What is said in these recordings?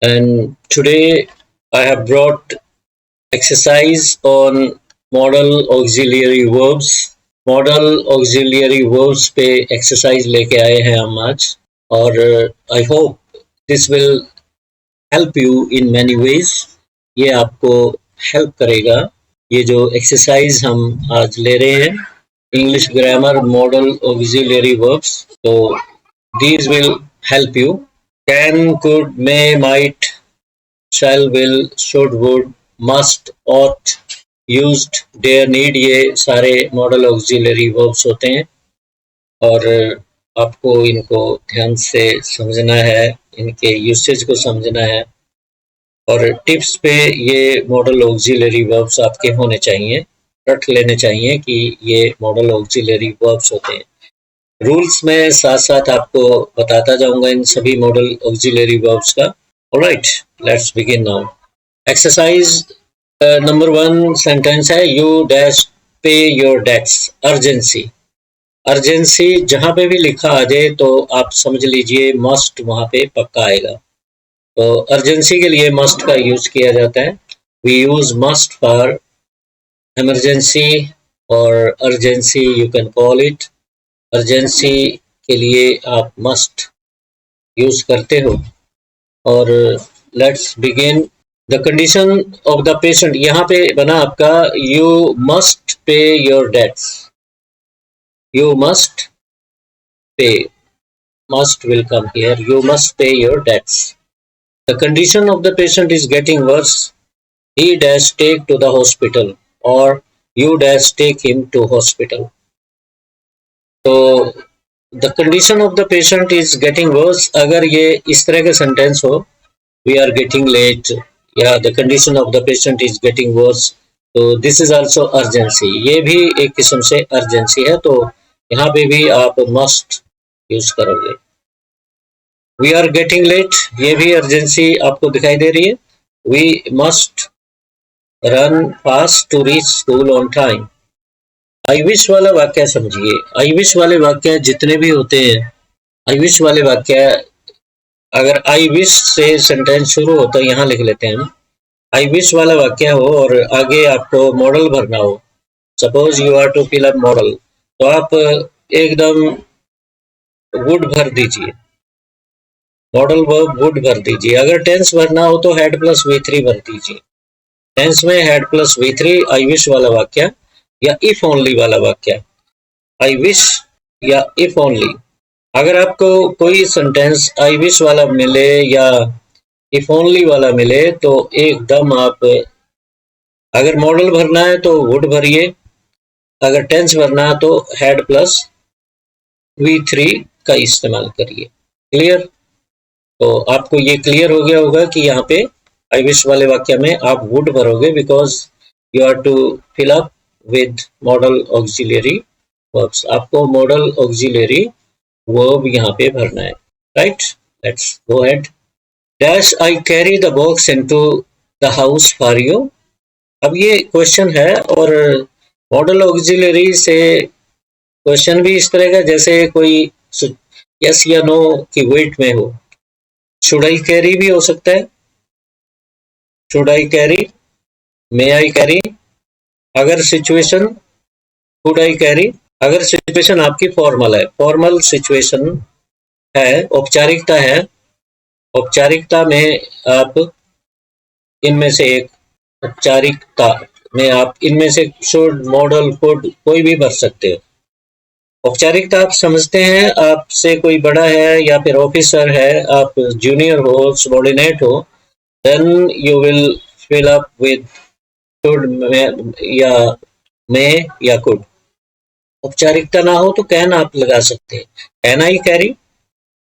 And today I have brought exercise on modal auxiliary verbs. Model auxiliary verbs पे exercise लेके आए हैं हम आज, और I hope this will help you in many ways. ये आपको हेल्प करेगा। ये जो एक्सरसाइज हम आज ले रहे हैं, English grammar modal auxiliary verbs, तो these will help you. Can, could, may, might, shall, will, should, would, must, ought, used, dare, need, ये सारे मॉडल ऑक्सिलरी वर्ब्स होते हैं, और आपको इनको ध्यान से समझना है, इनके यूसेज को समझना है, और टिप्स पे ये मॉडल ऑक्सिलरी वर्ब्स आपके होने चाहिए, रट लेने चाहिए कि ये मॉडल ऑक्सिलरी वर्ब्स होते हैं। रूल्स में साथ साथ आपको बताता जाऊंगा इन सभी मॉडल ऑक्सिलरी वर्ब्स का। Alright, let's begin now. Exercise number 1 sentence है, यू डैश पे योर डेट्स। अर्जेंसी, अर्जेंसी जहां पे भी लिखा आ जाए तो आप समझ लीजिए मस्ट वहां पे पक्का आएगा। तो अर्जेंसी के लिए मस्ट का यूज किया जाता है। We use must for emergency और urgency, you can call it. Urgency के लिए आप मस्ट यूज करते हो। और let's begin. The condition of the patient, यहाँ पे बना आपका you must pay your debts. You must pay, must will come here, you must pay your debts. The condition of the patient is getting worse, he dash take to the hospital, or you dash take him to hospital. तो the condition of the patient is getting worse, अगर ये इस तरह का sentence हो, we are getting late, या the condition of the patient is getting worse, तो this is also urgency, ये भी एक किस्म से urgency है, तो यहाँ पे भी आप must यूज करोगे। वी आर गेटिंग लेट, ये भी अर्जेंसी आपको दिखाई दे रही है। We must run fast to reach school on time. I wish वाला वाक्य समझिए। आई विश वाले वाक्य जितने भी होते हैं, आई विश वाले वाक्य, अगर आई विश से सेंटेंस शुरू हो तो यहाँ लिख लेते हैं हम। आई विश वाला वाक्य हो और आगे आपको मॉडल भरना हो, suppose you are to fill up modal, तो आप एकदम वुड भर दीजिए, मॉडल वर्ब वुड भर दीजिए। अगर टेंस भरना हो तो हेड प्लस V3 भर दीजिए। टेंस में हेड प्लस V3 आई विश वाला वाक्य या इफ ओनली वाला वाक्य, आई विश या इफ ओनली। अगर आपको कोई सेंटेंस आई विश वाला मिले या इफ ओनली वाला मिले तो एकदम आप, अगर मॉडल भरना है तो वुड भरिए, अगर टेंस भरना है तो हेड प्लस V3 का इस्तेमाल करिए। क्लियर? तो आपको ये क्लियर हो गया होगा कि यहाँ पे आई विश वाले वाक्य में आप वुड भरोगे, because you are to fill up with modal auxiliary verbs. आपको मॉडल ऑक्सिलरी वर्ब यहाँ पे भरना है। Right, let's go ahead. Dash I carry the box into the house for you. अब ये क्वेश्चन है, और मॉडल ऑक्सिलरी से क्वेश्चन भी इस तरह का जैसे कोई यस या नो की वेट में हो। शुड आई कैरी भी हो सकता है, should I carry, may I carry. अगर सिचुएशन शुड आई कैरी, अगर सिचुएशन आपकी फॉर्मल है, फॉर्मल सिचुएशन है, औपचारिकता है, औपचारिकता में आप इनमें से एक, औपचारिकता में आप इनमें से शुड, मॉडल, कुड कोई भी भर सकते हो। औपचारिकता आप समझते हैं, आपसे कोई बड़ा है या फिर ऑफिसर है, आप जूनियर हो, सबॉर्डिनेट हो, then you will fill up with should या may या could। औपचारिकता ना हो तो कैन आप लगा सकते हैं, कैन आई कैरी।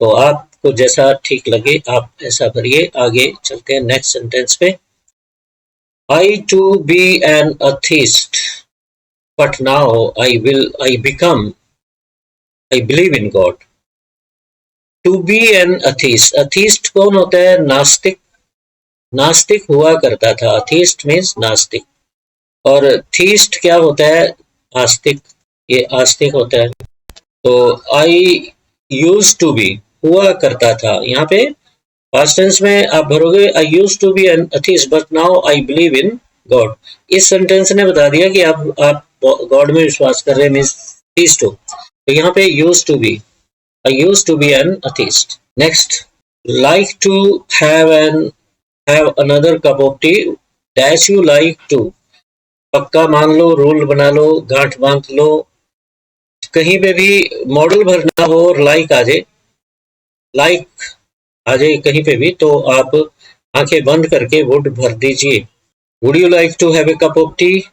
तो आपको जैसा ठीक लगे आप ऐसा भरिए। आगे चलते हैं नेक्स्ट सेंटेंस पे। I to be an atheist, but now I become, I believe in God। To be an atheist, atheist कौन होता है? नास्तिक। नास्तिक हुआ करता था, अथीस्ट मीन्स नास्तिक। और थीस्ट क्या होता है? आस्तिक, ये आस्तिक होता है। तो आई यूज टू बी, हुआ करता था, यहाँ पे पास्ट टेंस में आप भरोगे I used to be an atheist but now I believe in God. इस सेंटेंस ने बता दिया कि आप गॉड में विश्वास कर रहे हैं, मीन्स थीस्ट हो। तो यहाँ पे used to be, I used to be an atheist. Next, like to have another cup of tea, dash you like to, पक्का मान लो, रूल बना लो, गांठ बांध लो। कहीं पे भी मॉडल भरना हो और लाइक आ जाए, लाइक आ जाए कहीं पे भी, तो आप आंखें बंद करके वुड भर दीजिए। Would you like to have a cup of tea.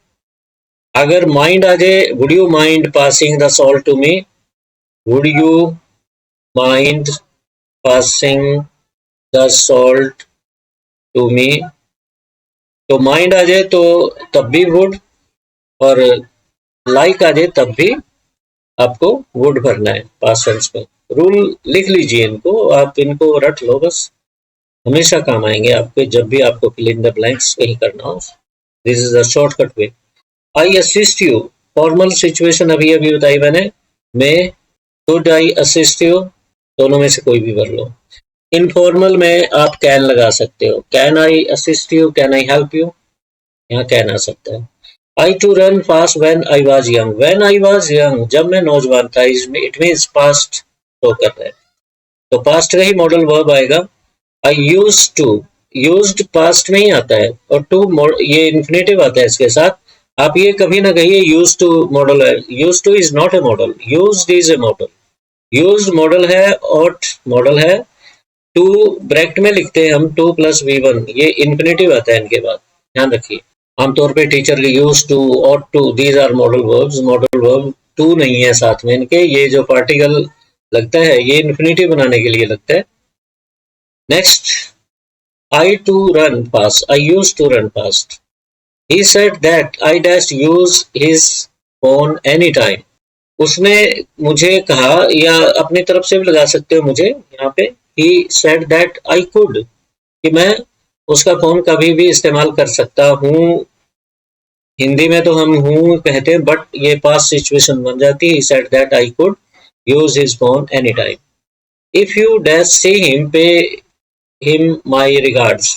अगर माइंड आ जाए, would you mind passing the salt to me, would you mind passing the salt to me. तो माइंड आ जाए तो तब भी वुड, और लाइक आ जाए तब भी आपको वुड भरना है पास्ट टेंस में। रूल लिख लीजिए इनको, आप इनको रट लो, बस हमेशा काम आएंगे आपके जब भी आपको फिल इन द ब्लैंक्स कहीं करना हो। This is the shortcut way. I assist you, formal situation अभी अभी बताई मैंने, मैं, शुड आई असिस्ट यू, दोनों में से कोई भी भर लो। इनफॉर्मल में आप कैन लगा सकते हो, can I assist you, can I help you, यहाँ कैन आ सकता है। I to run fast when I was young, when I was young, जब मैं नौजवान था, इट मींस पास्ट शो कर रहा है, तो पास्ट का ही मॉडल वर्ब आएगा। I used to, used past में ही आता है, और टू ये इन्फिनेटिव आता है इसके साथ। आप ये कभी ना कहिए यूज्ड टू मॉडल है, used two is not a model, used is a model. Used model है, ऑट मॉडल है, टू ब्रैकेट में लिखते हैं हम, टू प्लस V1, ये इन्फिनेटिव आता है इनके बाद, ध्यान रखिए। आमतौर पे teacher use to, ought to, these are modal verbs, modal verb to नहीं है साथ में इनके, ये जो पार्टिकल लगता है ये इन्फिनेटिव बनाने के लिए लगता है। Next, I to run fast, I use to run fast. He said that I dash use his phone any time, उसने मुझे कहा, या अपनी तरफ से भी लगा सकते हो मुझे यहाँ पे, he said that I could, कि मैं उसका फोन कभी भी इस्तेमाल कर सकता हूँ। हिंदी में तो हम हूँ कहते हैं, बट ये पास्ट सिचुएशन बन जाती है। he said that I could use his phone anytime. if you dash see him, pay him my regards,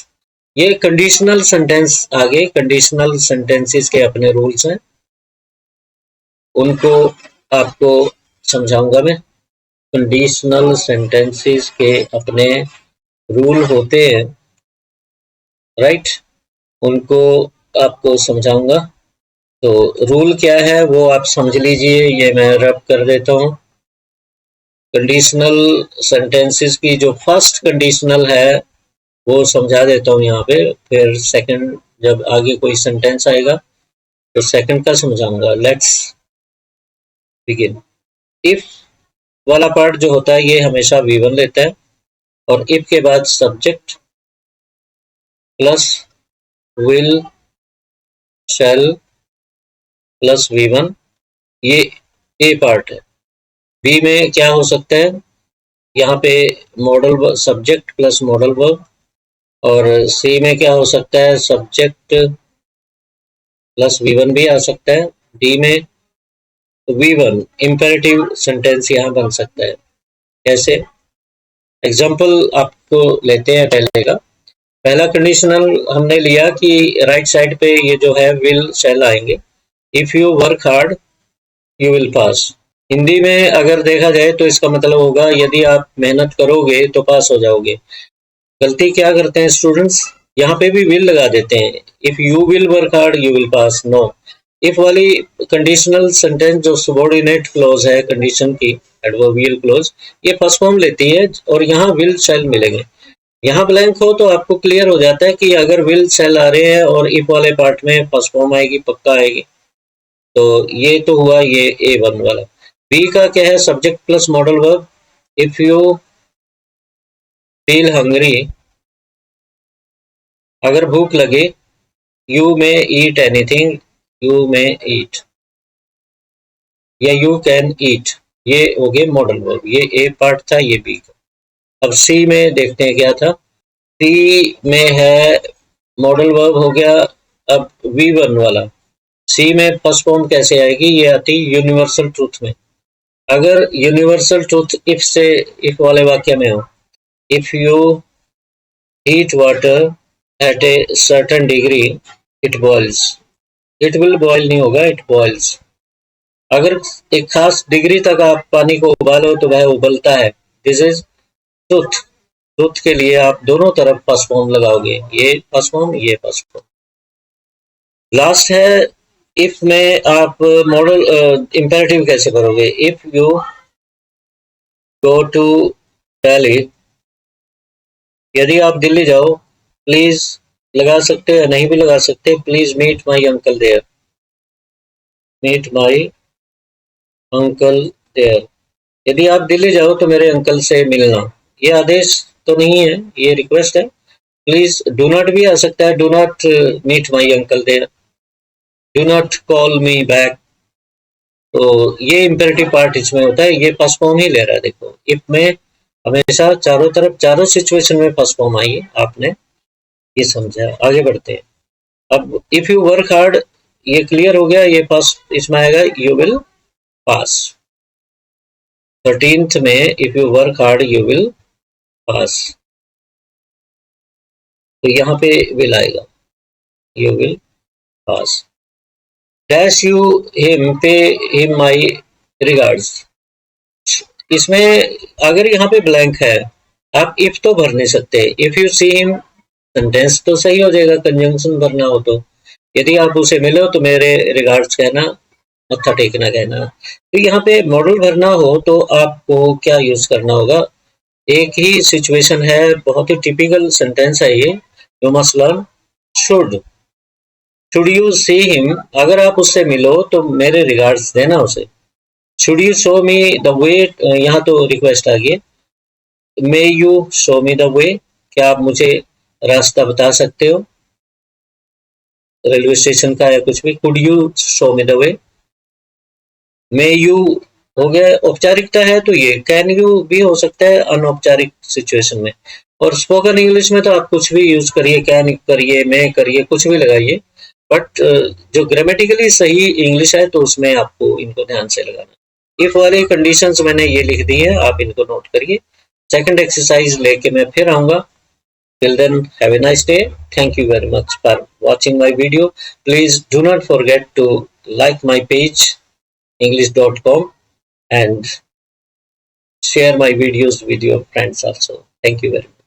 ये कंडीशनल सेंटेंस आगे, कंडीशनल सेंटेंसेस के अपने रूल्स हैं, उनको आपको समझाऊंगा मैं। कंडीशनल सेंटेंसेस के अपने रूल होते हैं, राइट, उनको आपको समझाऊंगा। तो रूल क्या है वो आप समझ लीजिए, ये मैं रब कर देता हूँ। कंडीशनल सेंटेंसेस की जो फर्स्ट कंडीशनल है वो समझा देता हूँ यहाँ पे, फिर सेकंड जब आगे कोई सेंटेंस आएगा तो सेकंड का समझाऊंगा। Let's begin. इफ वाला पार्ट जो होता है ये हमेशा V1 लेता है, और इफ के बाद subject plus will shell plus V1, ये ए पार्ट है। बी में क्या हो सकता है, यहाँ पे model subject plus modal verb, और सी में क्या हो सकता है, सब्जेक्ट प्लस V1 भी आ सकता है। डी में V1 इंपेरेटिव सेंटेंस यहाँ बन सकता है। कैसे, एग्जाम्पल आपको लेते हैं पहले का। पहला कंडीशनल हमने लिया कि राइट साइड पे ये जो है विल शैल आएंगे। If you work hard you will पास, हिंदी में अगर देखा जाए तो इसका मतलब होगा यदि आप मेहनत करोगे तो पास हो जाओगे। गलती क्या करते हैं स्टूडेंट्स, यहाँ पे भी विल लगा देते हैं। If you will work hard you will pass, no. If वाली कंडीशनल सेंटेंस जो सबऑर्डिनेट क्लॉज है कंडीशन की, एडवर्बियल क्लॉज, ये फर्स्ट फॉर्म लेती है, और यहाँ विल शैल मिलेंगे। यहाँ ब्लैंक हो तो आपको क्लियर हो जाता है कि अगर विल शैल आ रहे हैं और इफ वाले पार्ट में फर्स्ट फॉर्म आएगी, पक्का आएगी। तो ये तो हुआ ये A1 वाला। बी का क्या है, subject plus modal verb. If you feel hungry, अगर भूख लगे, you may eat anything, you may eat, या यू कैन ईट, ये हो गए मॉडल वर्ब। ये ए पार्ट था, ये बी का। अब सी में देखते हैं क्या था। सी में है मॉडल वर्ब हो गया। अब V1 वाला, सी में फर्स्ट फॉर्म कैसे आएगी, ये आती यूनिवर्सल ट्रूथ में। अगर यूनिवर्सल ट्रूथ इफ से, इफ वाले वाक्य में हो, if you heat water at a certain degree, it boils. It will boil नहीं होगा, it boils. अगर एक खास डिग्री तक आप पानी को उबालो तो वह उबलता है. This is truth. ट्रुथ के लिए आप दोनों तरफ फर्स्ट फॉर्म लगाओगे, ये फर्स्ट फॉर्म, ये फर्स्ट फॉर्म. लास्ट है इफ में आप मॉडल इंपेरेटिव कैसे करोगे. If you go to Delhi, यदि आप दिल्ली जाओ, प्लीज लगा सकते हैं, नहीं भी लगा सकते, please meet my uncle there. Meet my uncle there. यदि आप दिल्ली जाओ तो मेरे अंकल से मिलना. ये आदेश तो नहीं है, ये रिक्वेस्ट है. प्लीज डू नॉट भी आ सकता है. Do not meet my uncle there. Do not call me back. तो ये इम्पेरेटिव पार्ट इसमें होता है. ये फर्स्ट फॉर्म ही ले रहा है. देखो इफ में हमेशा चारों तरफ, चारों सिचुएशन में फर्स्ट फॉर्म आई है. आपने ये समझा. आगे बढ़ते हैं. अब इफ यू वर्क हार्ड, ये क्लियर हो गया. ये फर्स्ट इसमें आएगा यू विल पास. 13th में if you work hard you will पास, तो यहाँ पे विल आएगा. You will pass. Dash you him, pay him my regards. इसमें अगर यहाँ पे ब्लैंक है, आप इफ तो भर नहीं सकते. If you see him, sentence तो सही हो जाएगा, कंजंक्शन भरना हो तो. यदि आप उसे मिलो तो मेरे रिगार्ड्स कहना, मत्था टेकना कहना. तो यहाँ पे मॉडल भरना हो तो आपको क्या यूज करना होगा. एक ही सिचुएशन है, बहुत ही टिपिकल सेंटेंस है ये. You must learn. Should. Should you see him, अगर आप उससे मिलो तो मेरे रिगार्ड्स देना उसे. Should you show me the way, यहाँ तो रिक्वेस्ट आ गई. May you show me the way, क्या आप मुझे रास्ता बता सकते हो रेलवे स्टेशन का या कुछ भी. Could you show me the way. May you हो गया, औपचारिकता है तो ये. कैन यू भी हो सकता है अनौपचारिक सिचुएशन में. और स्पोकन इंग्लिश में तो आप कुछ भी यूज करिए, कैन करिए, मे करिए, कुछ भी लगाइए. बट जो ग्रामेटिकली सही इंग्लिश है तो उसमें आपको इनको ध्यान से लगाना. इफ वाली कंडीशंस मैंने ये लिख दी है, आप इनको नोट करिए. सेकंड एक्सरसाइज लेके मैं फिर आऊंगा. Till then, have a nice day. Thank you very much for watching my video. Please do not forget to like my page english.com and share my videos with your friends also. Thank you very much.